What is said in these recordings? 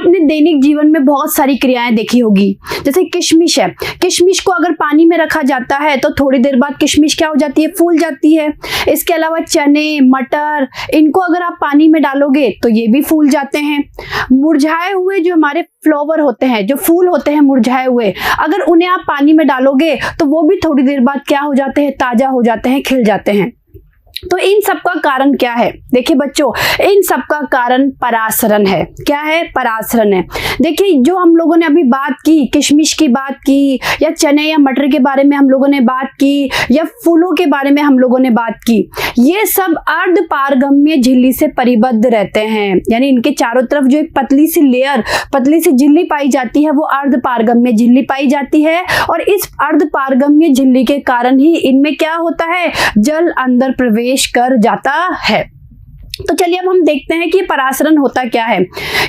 अपने दैनिक जीवन में बहुत सारी क्रियाएं देखी होगी, जैसे किशमिश है। किशमिश को अगर पानी में रखा जाता है तो थोड़ी देर बाद किशमिश क्या हो जाती है, फूल जाती है। इसके अलावा चने, मटर, इनको अगर आप पानी में डालोगे तो ये भी फूल जाते हैं। मुरझाए हुए जो हमारे फ्लावर होते हैं, जो फूल होते हैं मुरझाए हुए, अगर उन्हें आप पानी में डालोगे तो वो भी थोड़ी देर बाद क्या हो जाते हैं, ताजा हो जाते हैं, खिल जाते हैं। तो इन सब का कारण क्या है? देखिए बच्चों, इन सब का कारण परासरण है। क्या है? परासरण है। देखिए जो हम लोगों ने अभी बात की, किशमिश की बात की, या चने या मटर के बारे में हम लोगों ने बात की, या फूलों के बारे में हम लोगों ने बात की, ये सब अर्धपारगम्य झिल्ली से परिबद्ध रहते हैं। यानी इनके चारों तरफ जो एक पतली सी लेयर, पतली सी झिल्ली पाई जाती है, वो अर्धपारगम्य झिल्ली पाई जाती है। और इस अर्धपारगम्य झिल्ली के कारण ही इनमें क्या होता है, जल अंदर प्रवेश कर जाता है। तो चलिए अब हम देखते हैं कि परासरण होता क्या है।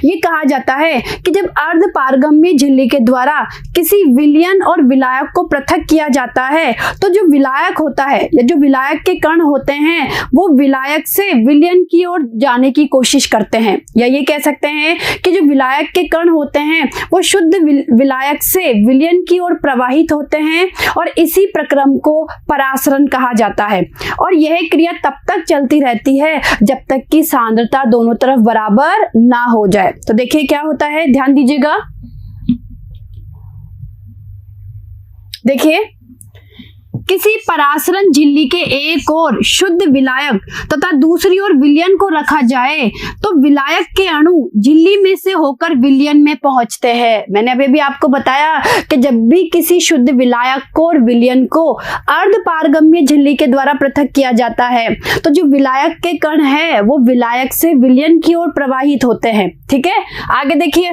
ये कहा जाता है कि जब अर्धपारगम्य झिल्ली के द्वारा किसी विलयन और विलायक को पृथक किया जाता है तो जो विलायक होता है या जो विलायक के कण होते हैं वो विलायक से विलयन की ओर जाने की कोशिश करते हैं, या ये कह सकते हैं कि जो विलायक के कण होते हैं वो शुद्ध विलायक से विलयन की ओर प्रवाहित होते हैं, और इसी प्रक्रम को परासरण कहा जाता है। और यह क्रिया तब तक चलती रहती है जब तक की सांद्रता दोनों तरफ बराबर ना हो जाए। तो देखिए क्या होता है, ध्यान दीजिएगा। देखिए किसी परासरण झिल्ली के एक ओर शुद्ध विलायक तथा दूसरी ओर विलयन को रखा जाए तो विलायक के अणु झिल्ली में से होकर विलयन में पहुंचते हैं। मैंने अभी भी आपको बताया कि जब भी किसी शुद्ध विलायक को और विलयन को अर्धपारगम्य झिल्ली के द्वारा पृथक किया जाता है तो जो विलायक के कण है वो विलायक से विलयन की ओर प्रवाहित होते हैं। ठीक है, आगे देखिए।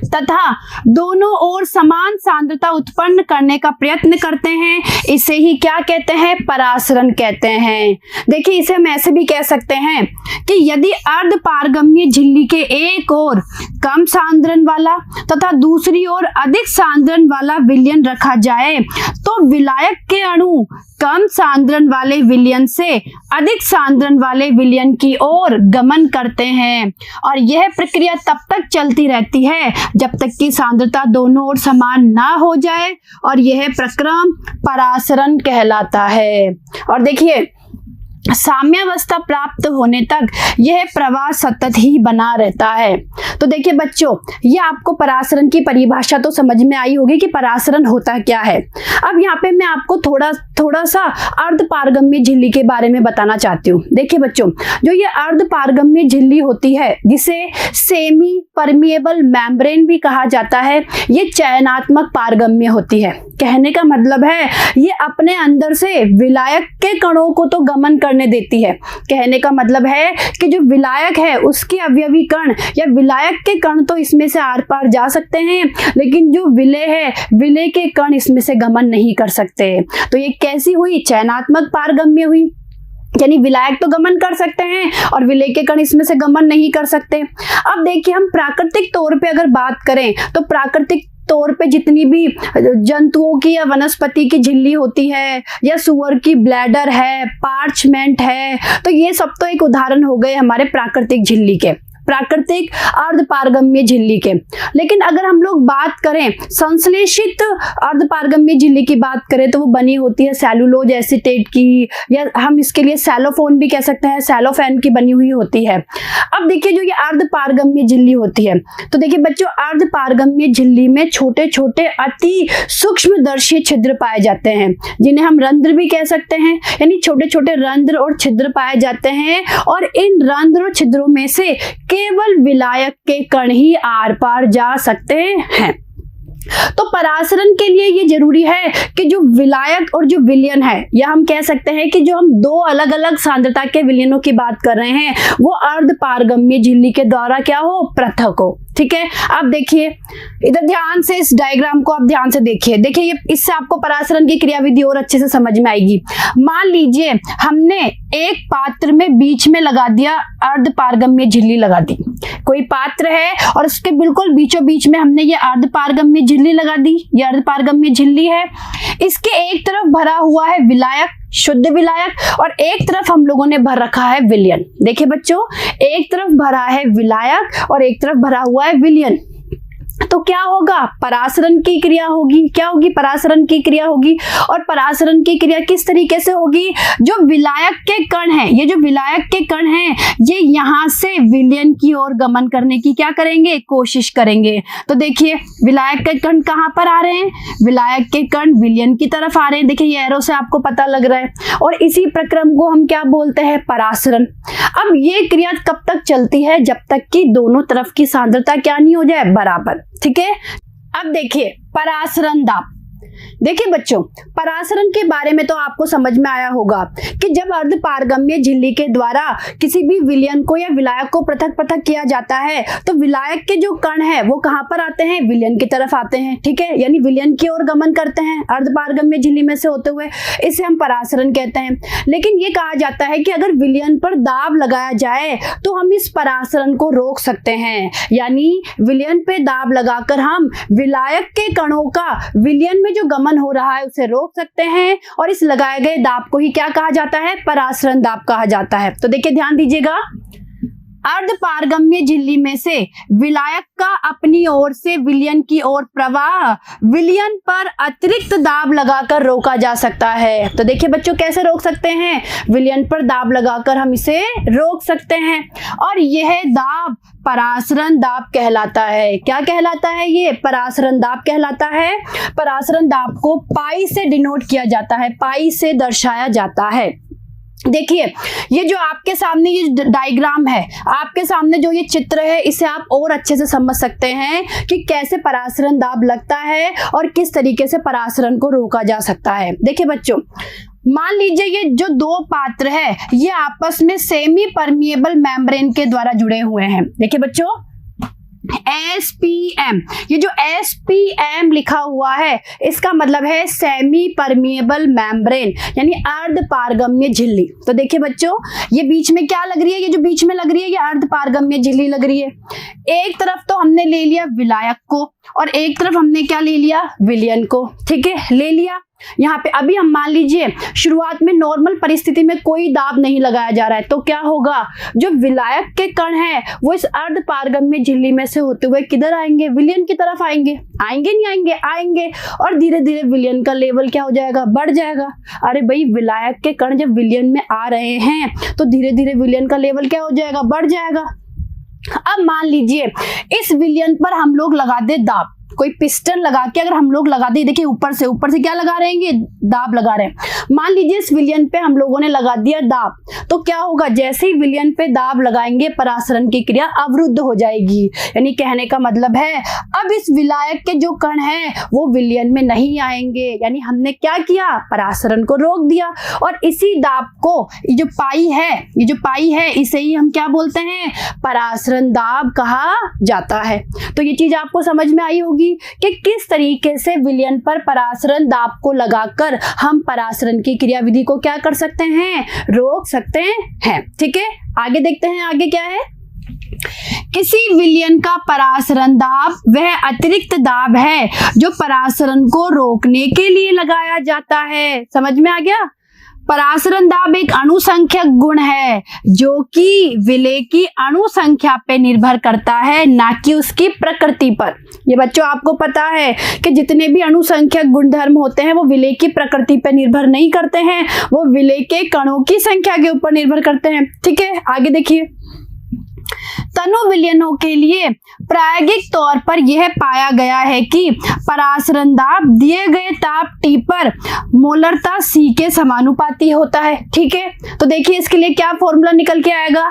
तथा दोनों ओर समान सांद्रता उत्पन्न करने का प्रयत्न करते हैं, इसे ही क्या कहते हैं, परासरण कहते हैं। देखिए इसे हम ऐसे भी कह सकते हैं कि यदि अर्धपारगम्य झिल्ली के एक ओर कम सांद्रण वाला तथा दूसरी ओर अधिक सांद्रण वाला विलयन रखा जाए तो विलायक के अणु कम सांद्रण वाले विलयन से अधिक सांद्रण वाले विलयन की ओर गमन करते हैं, और यह प्रक्रिया तब तक चलती रहती है जब तक कि सांद्रता दोनों ओर समान ना हो जाए, और यह प्रक्रम परासरण कहलाता है। और देखिए साम्यावस्था प्राप्त होने तक यह प्रवाह सतत ही बना रहता है। तो देखिए बच्चों, ये आपको परासरण की परिभाषा तो समझ में आई होगी कि परासरण होता क्या है। अब यहाँ पे मैं आपको थोड़ा सा अर्धपारगम्य झिल्ली के बारे में बताना चाहती हूँ। देखिए बच्चों, जो ये अर्धपारगम्य झिल्ली होती है जिसे सेमी परमिएबल मेम्ब्रेन भी कहा जाता है, ये चयनात्मक पारगम्य होती है। कहने का मतलब है ये अपने अंदर से विलायक के कणों को तो गमन करने देती है। कहने का मतलब है कि जो विलायक है उसके अवयवी कण या विलायक के कण तो इसमें से आर पार जा सकते हैं, लेकिन जो विलेय है, विलेय के कण इसमें से गमन नहीं कर सकते। तो ये कैसी हुई, चयनात्मक पारगम्य हुई। यानी विलायक तो गमन कर सकते हैं और विलेय के कण इसमें से गमन नहीं कर सकते। अब देखिए हम प्राकृतिक तौर पे अगर बात करें तो प्राकृतिक तौर पे जितनी भी जंतुओं की या वनस्पति की झिल्ली होती है या सुअर की ब्लैडर है, पार्चमेंट है, तो ये सब तो एक उदाहरण हो गए हमारे प्राकृतिक झिल्ली के, प्राकृतिक अर्धपारगम्य झिल्ली के। लेकिन अगर हम लोग बात करें संश्लेषित अर्धपारगम्य झिल्ली की बात करें तो वो बनी होती है सेलुलोज एसीटेट की, या हम इसके लिए सेलोफोन भी कह सकते हैं, सेलोफेन की बनी हुई होती है। अब देखिए जो ये अर्धपारगम्य झिल्ली होती है, तो देखिए बच्चों अर्धपारगम्य झिल्ली में छोटे छोटे अति सूक्ष्मदर्शी छिद्र पाए जाते हैं जिन्हें हम रंध्र भी कह सकते हैं। यानी छोटे छोटे रंध्र और छिद्र पाए जाते हैं, और इन रंध्र और छिद्रों में से केवल विलायक के कण ही आर पार जा सकते हैं। तो परासरण के लिए ये जरूरी है कि जो विलायक और जो विलयन है, या हम कह सकते हैं कि जो हम दो अलग अलग सांद्रता के विलयनों की बात कर रहे हैं वो अर्धपारगम्य झिल्ली के द्वारा क्या हो, पृथक हो। ठीक है, अब देखिए इधर ध्यान से इस डायग्राम को आप ध्यान से देखिए। देखिए ये इससे आपको परासरण की क्रियाविधि और अच्छे से समझ में आएगी। मान लीजिए हमने एक पात्र में बीच में लगा दिया अर्धपारगम्य झिल्ली लगा दी। कोई पात्र है और उसके बिल्कुल बीचों बीच में हमने ये अर्धपारगम्य झिल्ली लगा दी। ये अर्धपारगम्य झिल्ली है, इसके एक तरफ भरा हुआ है विलायक शुद्ध विलायक और एक तरफ हम लोगों ने भर रखा है विलयन। देखिए बच्चों, एक तरफ भरा है विलायक और एक तरफ भरा हुआ है विलयन, तो क्या होगा, परासरण की क्रिया होगी। क्या होगी, परासरण की क्रिया होगी। और परासरण की क्रिया किस तरीके से होगी, जो विलायक के कण हैं, ये जो विलायक के कण हैं, ये यहां से विलयन की ओर गमन करने की क्या करेंगे, कोशिश करेंगे। तो देखिए विलायक के कण कहां पर आ रहे हैं, विलायक के कण विलयन की तरफ आ रहे हैं। देखिए ये एरो से आपको पता लग रहा है, और इसी प्रक्रम को हम क्या बोलते हैं, परासरण। अब ये क्रिया कब तक चलती है, जब तक कि दोनों तरफ की सांद्रता क्या नहीं हो जाए, बराबर। ठीक है, अब देखिए परासरण दाब। देखिए बच्चों, परासरण के बारे में तो आपको समझ में आया होगा कि जब अर्धपारगम्य झिल्ली के द्वारा किसी भी विलयन को या विलायक को पृथक पृथक किया जाता है, तो विलायक के जो कण है वो कहां पर आते हैं, विलयन की तरफ आते हैं। ठीक है, यानी विलयन की ओर गमन करते हैं अर्धपारगम्य झिल्ली में से होते हुए, इसे हम परासरण कहते हैं। लेकिन ये कहा जाता है कि अगर विलयन पर दाब लगाया जाए तो हम इस परासरण को रोक सकते हैं, यानी विलयन पे दाब लगाकर हम विलायक के कणों का विलयन में जो गमन हो रहा है उसे रोक सकते हैं, और इस लगाए गए दाब को ही क्या कहा जाता है, परासरण दाब कहा जाता है। तो देखिए ध्यान दीजिएगा, अर्धपारगम्य झिल्ली में से विलायक का अपनी ओर से विलयन की ओर प्रवाह विलयन पर अतिरिक्त दाब लगाकर रोका जा सकता है। तो देखिए बच्चों, कैसे रोक सकते हैं, विलयन पर दाब लगाकर हम इसे रोक सकते हैं, और यह दाब परासरण दाब कहलाता है। क्या कहलाता है, ये परासरण दाब कहलाता है। परासरण दाब को पाई से डिनोट किया जाता है, पाई से दर्शाया जाता है। देखिए ये जो आपके सामने ये डायग्राम है, आपके सामने जो ये चित्र है, इसे आप और अच्छे से समझ सकते हैं कि कैसे परासरण दाब लगता है और किस तरीके से परासरण को रोका जा सकता है। देखिए बच्चों, मान लीजिए ये जो दो पात्र है ये आपस में सेमी परमिएबल मेम्ब्रेन के द्वारा जुड़े हुए हैं। देखिए बच्चों, SPM, ये जो SPM लिखा हुआ है इसका मतलब है सेमी परमिएबल मेम्ब्रेन, यानी अर्धपारगम्य झिल्ली। तो देखिए बच्चों, ये बीच में क्या लग रही है, ये जो बीच में लग रही है ये अर्धपारगम्य झिल्ली लग रही है। एक तरफ तो हमने ले लिया विलायक को और एक तरफ हमने क्या ले लिया, विलयन को। ठीक है, ले लिया। यहाँ पे अभी हम मान लीजिए शुरुआत में नॉर्मल परिस्थिति में कोई दाब नहीं लगाया जा रहा है, तो क्या होगा, जो विलायक के कण हैं वो इस अर्धपारगम्य झिल्ली में से होते हुए किधर आएंगे, विलयन की तरफ आएंगे। आएंगे नहीं आएंगे, आएंगे, और धीरे धीरे विलयन का लेवल क्या हो जाएगा, बढ़ जाएगा। अरे भाई, विलायक के कण जब विलयन में आ रहे हैं तो धीरे धीरे विलयन का लेवल क्या हो जाएगा, बढ़ जाएगा। अब मान लीजिए इस विलयन पर हम लोग लगा दे दाब, कोई पिस्टन लगा के अगर हम लोग लगा दे, देखिए ऊपर से क्या लगा रहे हैं, दाब लगा रहे हैं। मान लीजिए इस विलयन पे हम लोगों ने लगा दिया दाब, तो क्या होगा, जैसे ही विलयन पे दाब लगाएंगे परासरण की क्रिया अवरुद्ध हो जाएगी। यानी कहने का मतलब है अब इस विलायक के जो कण हैं वो विलयन में नहीं आएंगे, यानी हमने क्या किया, परासरण को रोक दिया। और इसी दाब को ये जो पाई है इसे ही हम क्या बोलते हैं, परासरण दाब कहा जाता है। तो ये चीज आपको समझ में आई होगी कि किस तरीके से विलयन पर परासरण दाब को लगाकर हम परासरण की क्रियाविधि को क्या कर सकते हैं, रोक सकते हैं। ठीक है, आगे देखते हैं, आगे क्या है। किसी विलयन का परासरण दाब वह अतिरिक्त दाब है जो परासरण को रोकने के लिए लगाया जाता है। समझ में आ गया, परासरण दाब एक अणुसंख्यक गुण है जो कि विलेय की अणु संख्या पे निर्भर करता है, ना कि उसकी प्रकृति पर। ये बच्चों आपको पता है कि जितने भी अणुसंख्यक गुणधर्म होते हैं वो विलेय की प्रकृति पर निर्भर नहीं करते हैं, वो विलेय के कणों की संख्या के ऊपर निर्भर करते हैं। ठीक है, आगे देखिए। तनु विलयनों के लिए प्रायोगिक तौर पर यह पाया गया है कि परासरण दाब दिए गए ताप T पर मोलरता C के समानुपाती होता है। ठीक है, तो देखिए इसके लिए क्या फॉर्मूला निकल के आएगा,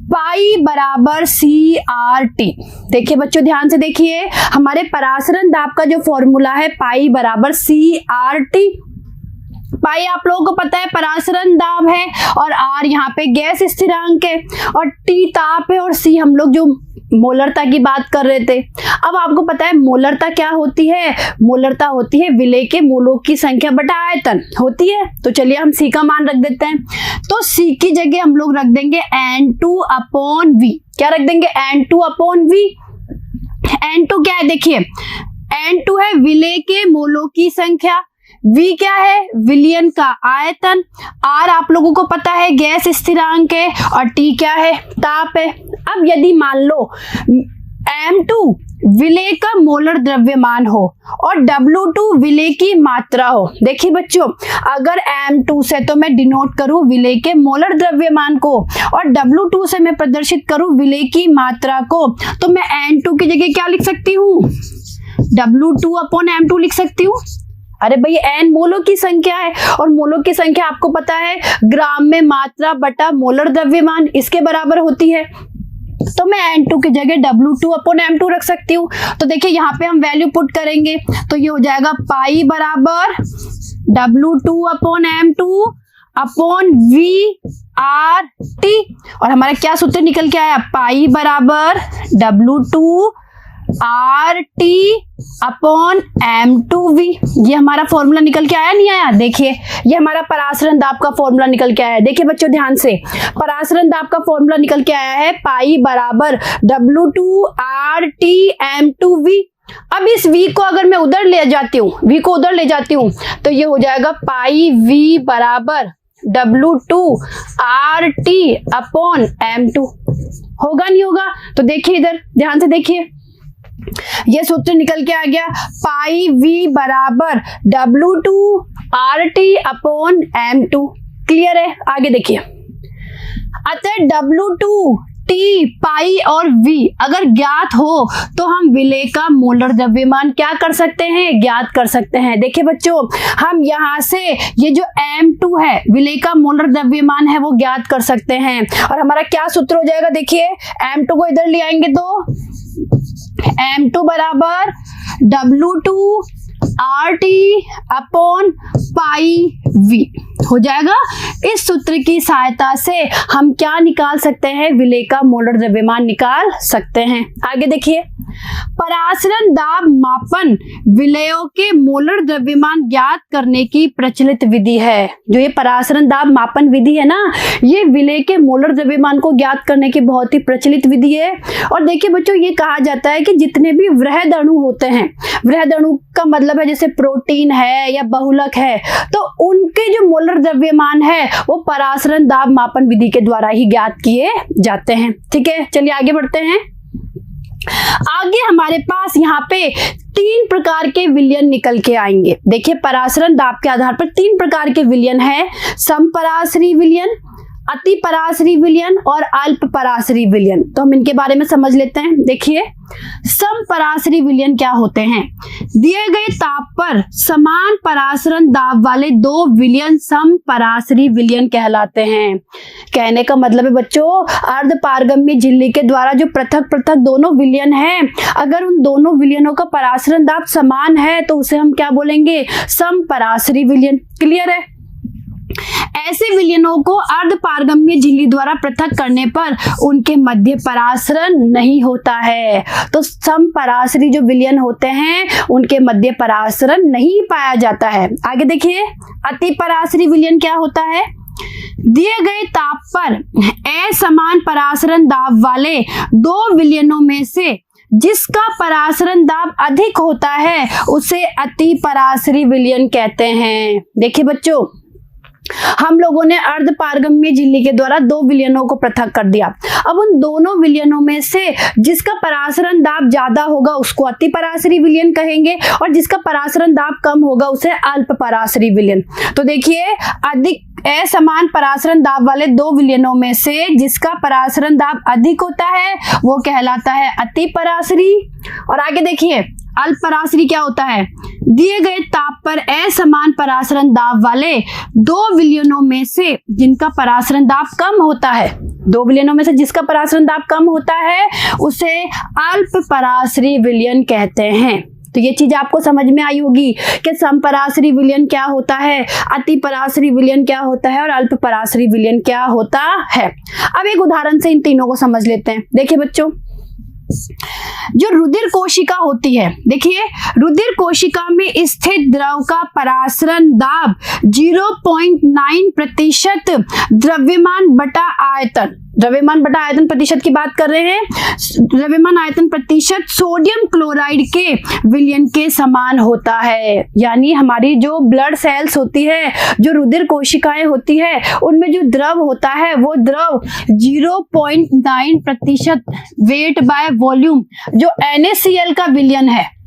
पाई बराबर CRT। देखिए बच्चों ध्यान से देखिए, हमारे परासरण दाब का जो फॉर्मूला है पाई बराबर CRT। पाई आप लोगों को पता है परासरण दाब है, और R यहाँ पे गैस स्थिरांक है, और T ताप है, और C हम लोग जो मोलरता की बात कर रहे थे। अब आपको पता है मोलरता क्या होती है, मोलरता होती है विलेय के मोलों की संख्या बटा आयतन होती है। तो चलिए हम C का मान रख देते हैं, तो C की जगह हम लोग रख देंगे N2/V। क्या रख देंगे, N2/V। N2 क्या है, देखिए N2 है विलेय के मोलों की संख्या, V क्या है, विलयन का आयतन, R आप लोगों को पता है गैस स्थिरांक है, और T क्या है, ताप है। अब यदि मान लो M2 विलेय का मोलर द्रव्यमान हो और W2 विलेय की मात्रा हो। देखिए बच्चों, अगर M2 से तो मैं डिनोट करूं विलेय के मोलर द्रव्यमान को, और W2 से मैं प्रदर्शित करूं विलेय की मात्रा को, तो मैं N2 की जगह क्या लिख सकती हूँ, W2 अपॉन M2 लिख सकती हूँ। अरे भाई N मोलों की संख्या है, और मोलों की संख्या आपको पता है ग्राम में मात्रा बटा मोलर द्रव्यमान इसके बराबर होती है, तो मैं N2 की जगह W2 अपॉन M2 रख सकती हूँ। तो देखिए यहाँ पे हम वैल्यू पुट करेंगे तो ये हो जाएगा पाई बराबर W2 upon M2 upon VRT, और हमारा क्या सूत्र निकल के आया, पाई बराबर W2 RT अपॉन M2V। ये हमारा फॉर्मूला निकल के आया, नहीं आया, देखिए ये हमारा परासरण दाब का फॉर्मूला निकल के आया है। देखिए बच्चों ध्यान से, परासरण दाब का फॉर्मूला निकल के आया है पाई बराबर W2 RT M2V। अब इस V को अगर मैं उधर ले जाती हूँ, V को उधर ले जाती हूँ, तो ये हो जाएगा पाई V बराबर W2 RT अपॉन M2। होगा नहीं होगा, तो देखिए इधर ध्यान से देखिए, ये सूत्र निकल के आ गया, पाई V बराबर W2 RT upon M2। Clear है, आगे देखिए, अतः W2 T पाई और V अगर ज्ञात हो तो हम विलेय का मोलर द्रव्यमान क्या कर सकते हैं, ज्ञात कर सकते हैं। देखिए बच्चों, हम यहाँ से ये जो M2 है विलेय का मोलर द्रव्यमान है वो ज्ञात कर सकते हैं, और हमारा क्या सूत्र हो जाएगा, देखिए M2 को इधर ले आएंगे तो M2 बराबर W2 RT upon pi V हो जाएगा। इस सूत्र की सहायता से हम क्या निकाल सकते हैं, विलेय का मोलर द्रव्यमान निकाल सकते हैं। आगे देखिए, परासरण दाब मापन विलेयों के मोलर द्रव्यमान ज्ञात करने की प्रचलित विधि है। जो ये परासरण दाब मापन विधि है ना, ये विलेय के मोलर द्रव्यमान को ज्ञात करने की बहुत ही प्रचलित विधि है। और देखिए बच्चों, ये कहा जाता है कि जितने भी वृहद अणु होते हैं, वृहद अणु का मतलब है जैसे प्रोटीन है या बहुलक है, तो उनके जो मोलर द्रव्यमान है वो परासरण दाब मापन विधि के द्वारा ही ज्ञात किए जाते हैं। ठीक है, चलिए आगे बढ़ते हैं। आगे हमारे पास यहाँ पे 3 प्रकार के विलयन निकल के आएंगे। देखिए, परासरण दाब के आधार पर 3 प्रकार के विलयन है, समपरासरी विलयन, अति परासरी विलयन और अल्प परासरी विलयन। तो हम इनके बारे में समझ लेते हैं। देखिए, समपरासरी विलयन क्या होते हैं, दिए गए ताप पर समान परासरण दाब वाले 2 विलयन समपरासरी विलयन कहलाते हैं। कहने का मतलब है बच्चों, अर्ध पारगम्य झिल्ली के द्वारा जो पृथक पृथक दोनों विलयन हैं, अगर उन दोनों विलयनों का परासरण दाब समान है तो उसे हम क्या बोलेंगे, समपरासरी विलयन। क्लियर है। ऐसे विलयनों को अर्ध पारगम्य झिल्ली द्वारा पृथक करने पर उनके मध्य परासरण नहीं होता है। तो समपरासरी जो विलयन होते हैं उनके मध्य परासरण नहीं पाया जाता है। आगे देखिए, अति परासरी विलयन क्या होता है, दिए गए ताप पर असमान परासरण दाब वाले 2 विलयनों में से जिसका परासरण दाब अधिक होता है उसे अति परासरी विलयन कहते हैं। देखिए बच्चों, हम लोगों ने अर्ध पारगम्य झिल्ली के द्वारा 2 विलयनों को पृथक कर दिया। अब उन दोनों विलयनों में से जिसका परासरण दाब ज्यादा होगा उसको अति परासरी विलयन कहेंगे, और जिसका परासरण दाब कम होगा उसे अल्प परासरी विलयन। तो देखिए, अधिक असमान परासरण दाब वाले 2 विलयनों में से जिसका परासरण दाब अधिक होता है वो कहलाता है अति परासरी। और आगे देखिए, अल्प परासरी क्या होता है, दिए गए ताप पर असमान परासरण दाब वाले 2 विलयनों में से जिनका परासरण दाब कम होता है, 2 विलयनों में से जिसका परासरण दाब कम होता है उसे अल्प परासरी विलयन कहते हैं। तो ये चीज आपको समझ में आई होगी कि समपरासरी विलयन क्या होता है, अति परासरी विलयन क्या होता है और अल्प परासरी विलयन क्या होता है। अब एक उदाहरण से इन तीनों को समझ लेते हैं। देखिए बच्चों, जो रुधिर कोशिका होती है, देखिए रुधिर कोशिका में स्थित द्रव का परासरण दाब 0.9% द्रव्यमान बटा आयतन। द्रव्यमान बटा आयतन प्रतिशत की बात कर रहे हैं। द्रव्यमान आयतन प्रतिशत सोडियम क्लोराइड के विलयन के समान होता है। यानी हमारी जो ब्लड सेल्स होती है, जो रुधिर कोशिकाएं होती है, उनमें जो द्रव होता है वो द्रव 0.9% वेट बाय वॉल्यूम जो NaCl का विलयन है,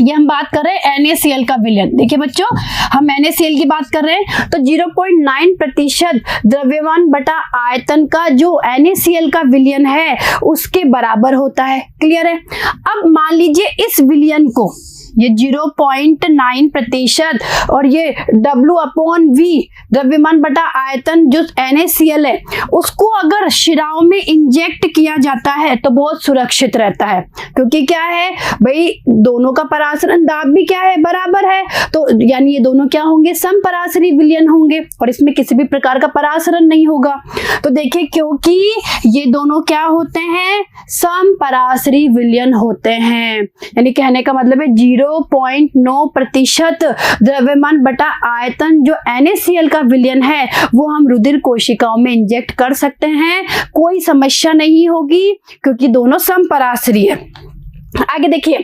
ये हम बात कर रहे हैं NaCl का विलयन। देखिए बच्चों, हम NaCl की बात कर रहे हैं तो 0.9% द्रव्यमान बटा आयतन का जो NaCl का विलयन है उसके बराबर होता है। क्लियर है? अब मान लीजिए इस विलयन को, ये 0.9% और ये W/V द्रव्यमान बटा आयतन जो NaCl है उसको अगर शिराओं में इंजेक्ट किया जाता है तो बहुत सुरक्षित रहता है, क्योंकि क्या है भाई, दोनों का परासरण दाब भी क्या है, बराबर है। तो यानी ये दोनों क्या होंगे, समपरासरी विलयन होंगे और इसमें किसी भी प्रकार का परासरण नहीं होगा। तो देखिए, क्योंकि ये दोनों क्या होते हैं, समपरासरी विलयन होते हैं, यानी कहने का मतलब है 0.9% द्रव्यमान बटा आयतन जो NaCl का विलयन है वो हम रुधिर कोशिकाओं में इंजेक्ट कर सकते हैं, कोई समस्या नहीं होगी, क्योंकि दोनों समपरासरी है। आगे देखिए,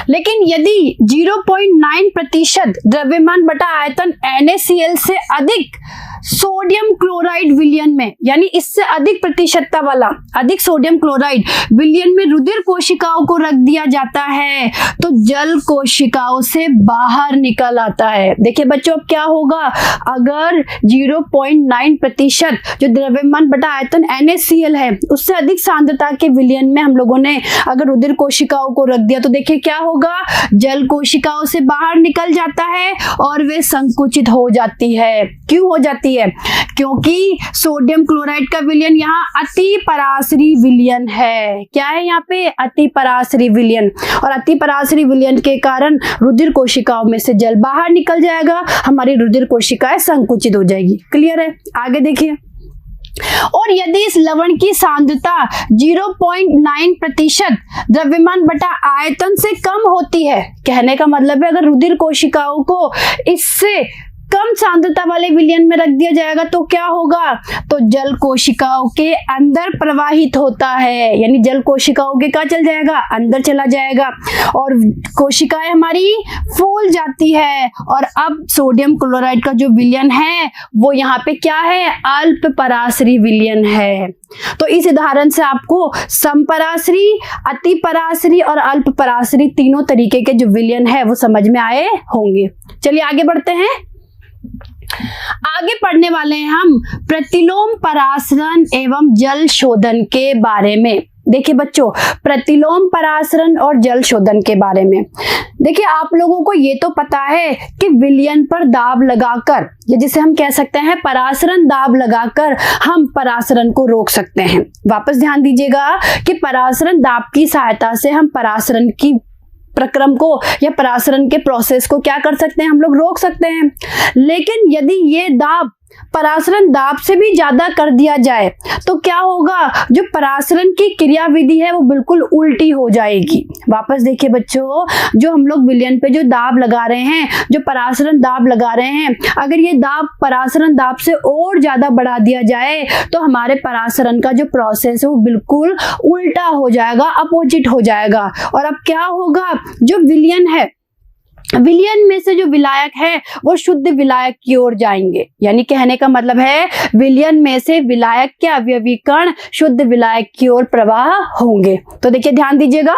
लेकिन यदि 0.9% द्रव्यमान बटा आयतन NaCl से अधिक सोडियम क्लोराइड विलयन में, यानी इससे अधिक प्रतिशतता वाला अधिक सोडियम क्लोराइड विलयन में रुधिर कोशिकाओं को रख दिया जाता है तो जल कोशिकाओं से बाहर निकल आता है। देखिए बच्चों, अब क्या होगा, अगर 0.9% जो द्रव्यमान बटा आयतन NaCl है उससे अधिक सांद्रता के विलयन में हम लोगों ने अगर रुधिर कोशिकाओं को रख दिया तो देखिए क्या होगा, जल कोशिकाओं से बाहर निकल जाता है और वे संकुचित हो जाती है। क्यों हो जाती है? क्योंकि सोडियम क्लोराइड का विलयन यहाँ अति परासरी विलयन है। क्या है यहाँ पे? अति परासरी विलयन। और अति परासरी विलयन के कारण रुधिर कोशिकाओं में से जल बाहर निकल जाएगा, हमारी रुधिर कोशिकाएं संकुचित हो जाएगी। क्लियर है? आगे देखिए, और यदि इस लवण की सांद्रता 0.9% द्रव्यमान बटा आयतन से कम होती है, कहने का मतलब है अगर रुधिर कोशिकाओं को इससे कम सांद्रता वाले विलयन में रख दिया जाएगा तो क्या होगा, तो जल कोशिकाओं के अंदर प्रवाहित होता है, यानी जल कोशिकाओं के क्या चल जाएगा, अंदर चला जाएगा और कोशिकाएं हमारी फूल जाती है। और अब सोडियम क्लोराइड का जो विलयन है वो यहाँ पे क्या है, अल्प परासरी विलयन है। तो इस उदाहरण से आपको समपरासरी, अति परासरी और अल्प परासरी तीनों तरीके के जो विलयन है वो समझ में आए होंगे। चलिए आगे बढ़ते हैं। आगे पढ़ने वाले हैं हम प्रतिलोम परासरण एवं जल शोधन के बारे में। देखिए बच्चों, प्रतिलोम परासरण और जल शोधन के बारे में देखिए, आप लोगों को ये तो पता है कि विलयन पर दाब लगाकर, या जिसे हम कह सकते हैं परासरण दाब लगाकर, हम परासरण को रोक सकते हैं। वापस ध्यान दीजिएगा कि परासरण दाब की सहायता से हम परासरण की प्रक्रम को या परासरण के प्रोसेस को क्या कर सकते हैं, हम लोग रोक सकते हैं। लेकिन यदि ये दाब परासरण दाब से भी ज्यादा कर दिया जाए तो क्या होगा, जो परासरण की क्रियाविधि है वो बिल्कुल उल्टी हो जाएगी। वापस देखिए बच्चों, जो हम लोग विलयन पे जो दाब लगा रहे हैं, जो परासरण दाब लगा रहे हैं, अगर ये दाब परासरण दाब से और ज्यादा बढ़ा दिया जाए तो हमारे परासरण का जो प्रोसेस है वो बिल्कुल उल्टा हो जाएगा, अपोजिट हो जाएगा। और अब क्या होगा, जो विलयन है, विलयन में से जो विलायक है वो शुद्ध विलायक की ओर जाएंगे। यानी कहने का मतलब है विलयन में से विलायक के अवयवी कण शुद्ध विलायक की ओर प्रवाह होंगे। तो देखिए ध्यान दीजिएगा,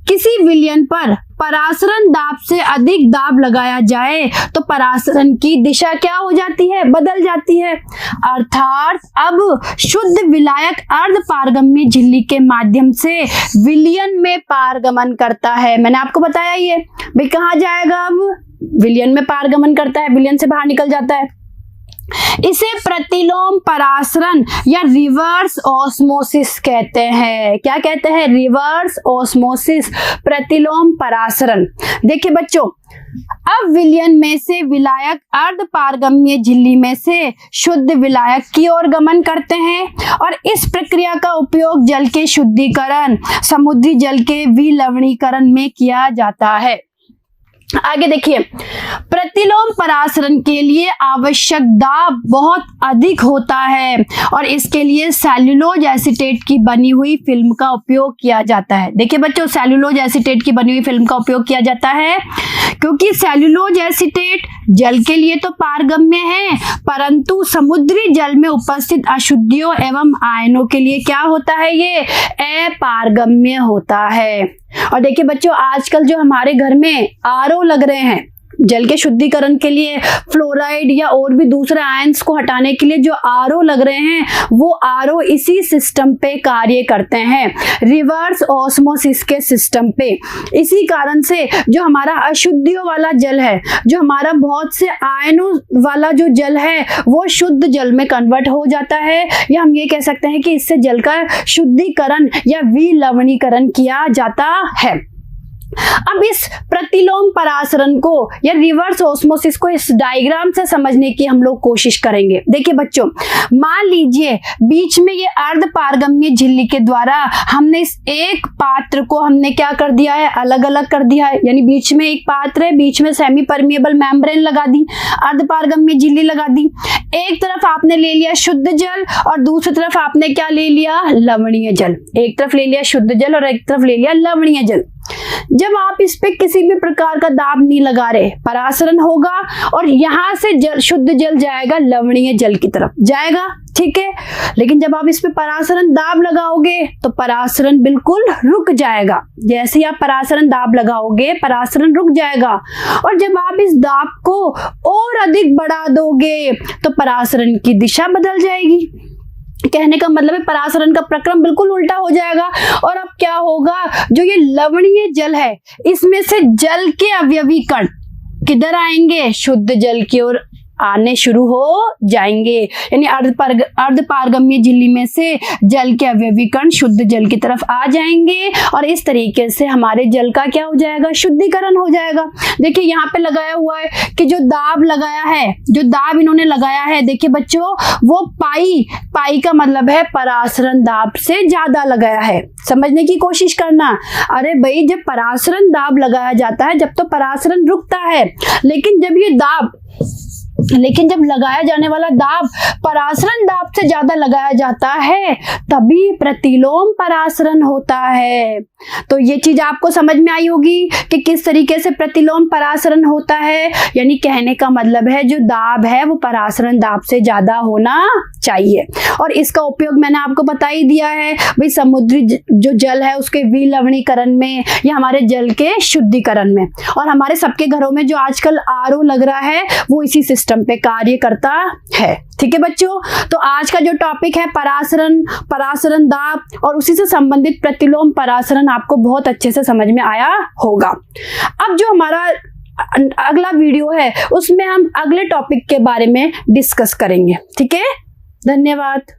किसी विलयन पर परासरण दाब से अधिक दाब लगाया जाए तो परासरण की दिशा क्या हो जाती है, बदल जाती है। अर्थात अब शुद्ध विलायक अर्ध पारगम्य झिल्ली के माध्यम से विलयन में पारगमन करता है। मैंने आपको बताया ये भाई, कहाँ जाएगा, अब विलयन में पारगमन करता है, विलयन से बाहर निकल जाता है। इसे प्रतिलोम परासरण या रिवर्स ऑस्मोसिस कहते हैं। क्या कहते हैं, रिवर्स ऑस्मोसिस, प्रतिलोम परासरण। देखिए बच्चों, अब विलयन में से विलायक अर्ध पारगम्य झिल्ली में से शुद्ध विलायक की ओर गमन करते हैं और इस प्रक्रिया का उपयोग जल के शुद्धिकरण, समुद्री जल के विलवणीकरण में किया जाता है। आगे देखिए, प्रतिलोम परासरण के लिए आवश्यक दाब बहुत अधिक होता है और इसके लिए सेल्यूलोज एसीटेट की बनी हुई फिल्म का उपयोग किया जाता है। देखिए बच्चों, सेल्यूलोज एसीटेट की बनी हुई फिल्म का उपयोग किया जाता है क्योंकि सेल्यूलोज एसीटेट जल के लिए तो पारगम्य है, परंतु समुद्री जल में उपस्थित अशुद्धियों एवं आयनों के लिए क्या होता है, ये अपारगम्य होता है। और देखिए बच्चों, आजकल जो हमारे घर में आरओ लग रहे हैं जल के शुद्धिकरण के लिए, फ्लोराइड या और भी दूसरे आयंस को हटाने के लिए जो आरओ लग रहे हैं, वो आरओ इसी सिस्टम पे कार्य करते हैं, रिवर्स ऑस्मोसिस के सिस्टम पे। इसी कारण से जो हमारा अशुद्धियों वाला जल है, जो हमारा बहुत से आयनों वाला जो जल है, वो शुद्ध जल में कन्वर्ट हो जाता है, या हम ये कह सकते हैं कि इससे जल का शुद्धिकरण या विलवणीकरण किया जाता है। अब इस प्रतिलोम परासरण को या रिवर्स ऑस्मोसिस को इस डायग्राम से समझने की हम लोग कोशिश करेंगे। देखिए बच्चों, मान लीजिए बीच में ये अर्ध पारगम्य झिल्ली के द्वारा हमने इस एक पात्र को हमने क्या कर दिया है, अलग अलग कर दिया है। यानी बीच में एक पात्र है, बीच में सेमी परमिएबल मेम्ब्रेन लगा दी, अर्ध पारगम्य झिल्ली लगा दी। एक तरफ आपने ले लिया शुद्ध जल और दूसरी तरफ आपने क्या ले लिया, लवणीय जल। एक तरफ ले लिया शुद्ध जल और एक तरफ ले लिया लवणीय जल। जब आप इस पे किसी भी प्रकार का दाब नहीं लगा रहे, परासरण होगा और यहां से जल, शुद्ध जल जाएगा लवणीय जल की तरफ जाएगा, ठीक है। लेकिन जब आप इस पे परासरण दाब लगाओगे तो परासरण बिल्कुल रुक जाएगा। जैसे ही आप परासरण दाब लगाओगे, परासरण रुक जाएगा। और जब आप इस दाब को और अधिक बढ़ा दोगे तो परासरण की दिशा बदल जाएगी। कहने का मतलब है परासरण का प्रक्रम बिल्कुल उल्टा हो जाएगा। और अब क्या होगा, जो ये लवणीय जल है, इसमें से जल के अवयवी कण किधर आएंगे, शुद्ध जल की ओर आने शुरू हो जाएंगे। यानी अर्ध पारगम्य झिल्ली में से जल के अवयवी कण शुद्ध जल की तरफ आ जाएंगे और इस तरीके से हमारे जल का क्या हो जाएगा, शुद्धिकरण हो जाएगा। देखिए यहाँ पे लगाया हुआ है कि जो दाब लगाया है, जो दाब इन्होंने लगाया है, देखिए बच्चों, वो पाई का मतलब है परासरण दाब से ज्यादा लगाया है। समझने की कोशिश करना। अरे भाई, जब परासरण दाब लगाया जाता है, जब तो परासरण रुकता है, लेकिन जब लगाया जाने वाला दाब परासरण दाब से ज्यादा लगाया जाता है, तभी प्रतिलोम परासरण होता है। तो ये चीज आपको समझ में आई होगी कि किस तरीके से प्रतिलोम परासरण होता है। यानी कहने का मतलब है जो दाब है वो परासरण दाब से ज्यादा होना चाहिए। और इसका उपयोग मैंने आपको बता ही दिया है भाई, समुद्री जो जल है उसके विलवणीकरण में या हमारे जल के शुद्धिकरण में। और हमारे सबके घरों में जो आजकल आरओ लग रहा है वो इसी सिस्टम पे कार्य करता है। ठीक है बच्चों, तो आज का जो टॉपिक है परासरण दाब और उसी से संबंधित प्रतिलोम परासरण आपको बहुत अच्छे से समझ में आया होगा। अब जो हमारा अगला वीडियो है उसमें हम अगले टॉपिक के बारे में डिस्कस करेंगे। ठीक है, धन्यवाद।